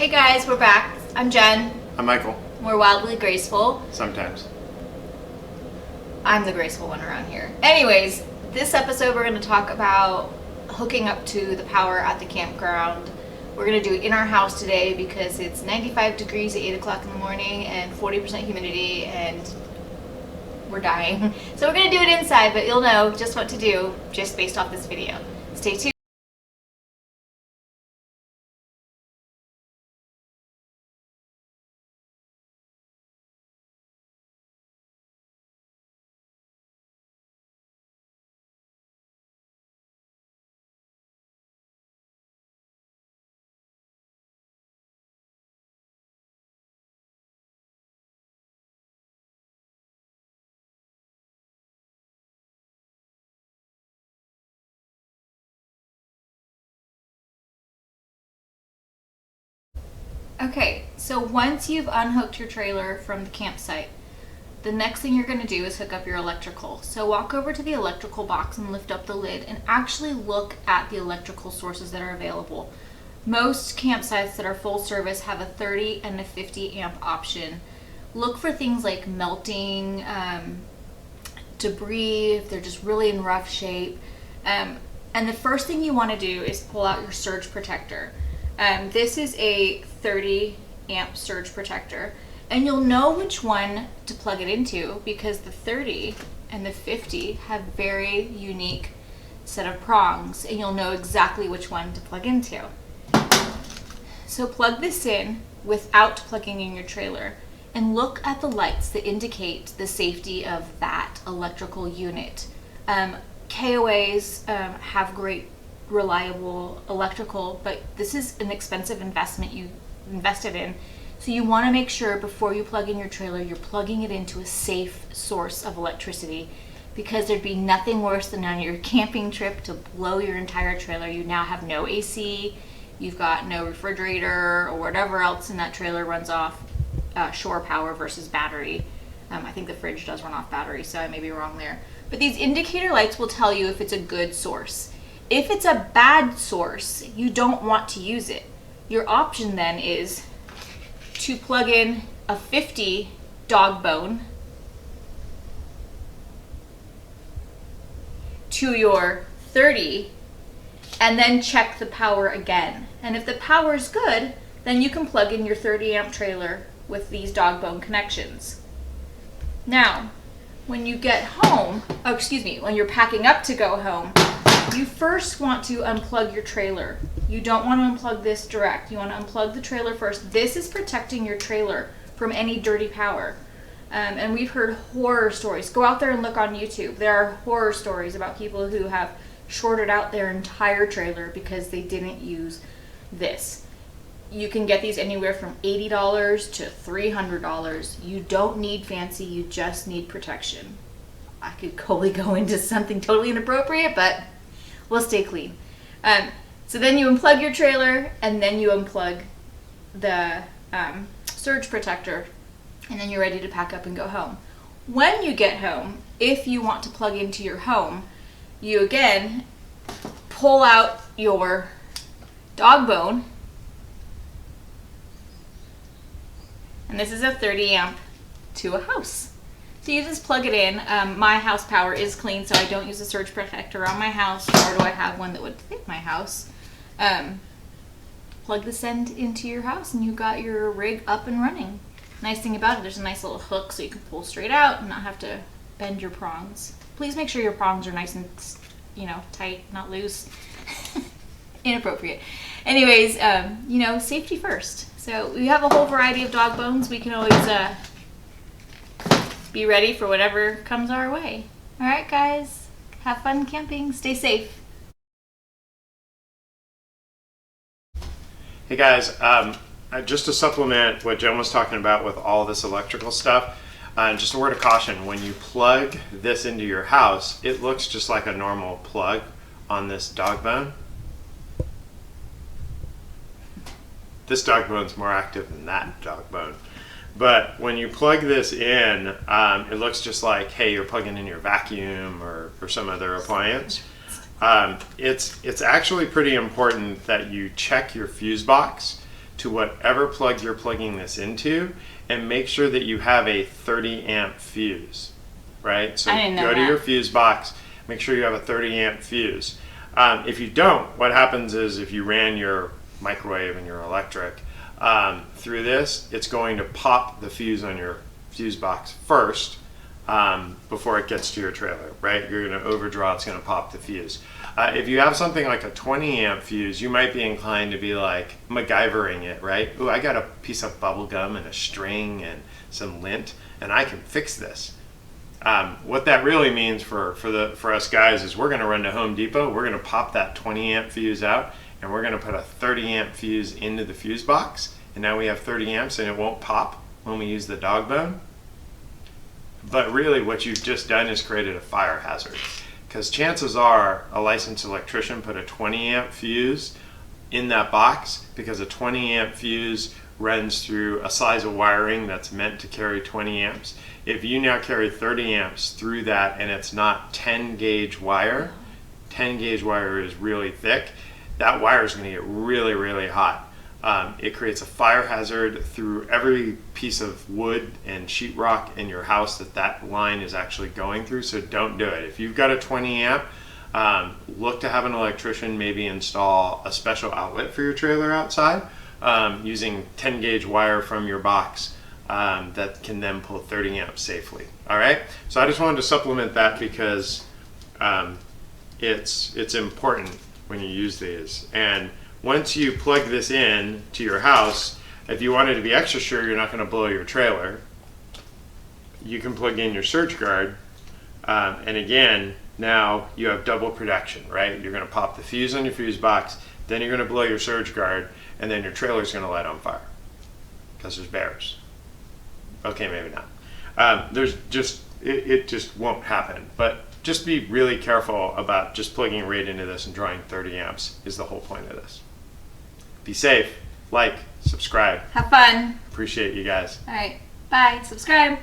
Hey guys, we're back. I'm Jen. I'm Michael. We're wildly graceful. Sometimes. I'm the graceful one around here. Anyways, this episode we're going to talk about hooking up to the power at the campground. We're going to do it in our house today because it's 95 degrees at 8 o'clock in the morning and 40% humidity and we're dying. So we're going to do it inside, but you'll know just what to do just based off this video. Stay tuned. Okay, so once you've unhooked your trailer from the campsite, the next thing you're going to do is hook up your electrical. So walk over to the electrical box and lift up the lid and actually look at the electrical sources that are available. Most campsites that are full service have a 30 and a 50 amp option. Look for things like melting, debris, if they're just really in rough shape. And the first thing you want to do is pull out your surge protector. This is a 30 amp surge protector, and you'll know which one to plug it into because the 30 and the 50 have very unique set of prongs, and you'll know exactly which one to plug into. So plug this in without plugging in your trailer and look at the lights that indicate the safety of that electrical unit. KOAs have great reliable electrical, but this is an expensive investment you invested in. So you want to make sure before you plug in your trailer, you're plugging it into a safe source of electricity, because there'd be nothing worse than on your camping trip to blow your entire trailer. You now have no AC, you've got no refrigerator or whatever else in that trailer runs off shore power versus battery. I think the fridge does run off battery, so I may be wrong there. But these indicator lights will tell you if it's a good source. If it's a bad source, you don't want to use it. Your option then is to plug in a 50 dog bone to your 30 and then check the power again. And if the power is good, then you can plug in your 30 amp trailer with these dog bone connections. Now, when you get home, when you're packing up to go home, you first want to unplug your trailer. You don't want to unplug this direct. You want to unplug the trailer first. This is protecting your trailer from any dirty power. And we've heard horror stories. Go out there and look on YouTube. There are horror stories about people who have shorted out their entire trailer because they didn't use this. You can get these anywhere from $80 to $300. You don't need fancy, you just need protection. I could totally go into something totally inappropriate, but we'll stay clean. So then you unplug your trailer and then you unplug the surge protector, and then you're ready to pack up and go home. When you get home, if you want to plug into your home, you again pull out your dog bone, and this is a 30 amp to a house. So you just plug it in. My house power is clean, so I don't use a surge protector on my house, nor do I have one that would fit my house. Plug this end into your house and you've got your rig up and running. Nice thing about it, there's a nice little hook so you can pull straight out and not have to bend your prongs. Please make sure your prongs are nice and, tight, not loose. Inappropriate. Anyways, safety first. So we have a whole variety of dog bones. We can always be ready for whatever comes our way. All right, guys, have fun camping. Stay safe. Hey guys, just to supplement what Jen was talking about with all this electrical stuff, just a word of caution: when you plug this into your house, it looks just like a normal plug on this dog bone. This dog bone's more active than that dog bone. But when you plug this in, it looks just like, hey, you're plugging in your vacuum or some other appliance. It's actually pretty important that you check your fuse box to whatever plug you're plugging this into, and make sure that you have a 30 amp fuse, right? So I didn't know go to that. your fuse box, make sure you have a 30 amp fuse. If you don't, what happens is if you ran your microwave and your electric through this, it's going to pop the fuse on your fuse box first before it gets to your trailer, right? You're going to overdraw, it's going to pop the fuse. If you have something like a 20 amp fuse, you might be inclined to be like MacGyvering it, right? Ooh, I got a piece of bubble gum and a string and some lint, and I can fix this. What that really means for us guys is we're going to run to Home Depot, we're going to pop that 20 amp fuse out, and we're going to put a 30 amp fuse into the fuse box, and now we have 30 amps and it won't pop when we use the dog bone. But really what you've just done is created a fire hazard, because chances are a licensed electrician put a 20 amp fuse in that box because a 20 amp fuse runs through a size of wiring that's meant to carry 20 amps. If you now carry 30 amps through that and it's not 10 gauge wire, 10 gauge wire is really thick, that wire is going to get really, really hot. It creates a fire hazard through every piece of wood and sheetrock in your house that line is actually going through, so don't do it. If you've got a 20 amp, look to have an electrician maybe install a special outlet for your trailer outside using 10 gauge wire from your box that can then pull 30 amps safely. All right, so I just wanted to supplement that because it's important when you use these. And once you plug this in to your house, if you wanted to be extra sure you're not going to blow your trailer, you can plug in your surge guard, and again, now you have double protection, right? You're going to pop the fuse on your fuse box, then you're going to blow your surge guard, and then your trailer's going to light on fire because there's bears. Okay, maybe not. It just won't happen. But just be really careful about just plugging right into this and drawing 30 amps is the whole point of this. Be safe, like, subscribe. Have fun. Appreciate you guys. All right. Bye. Subscribe.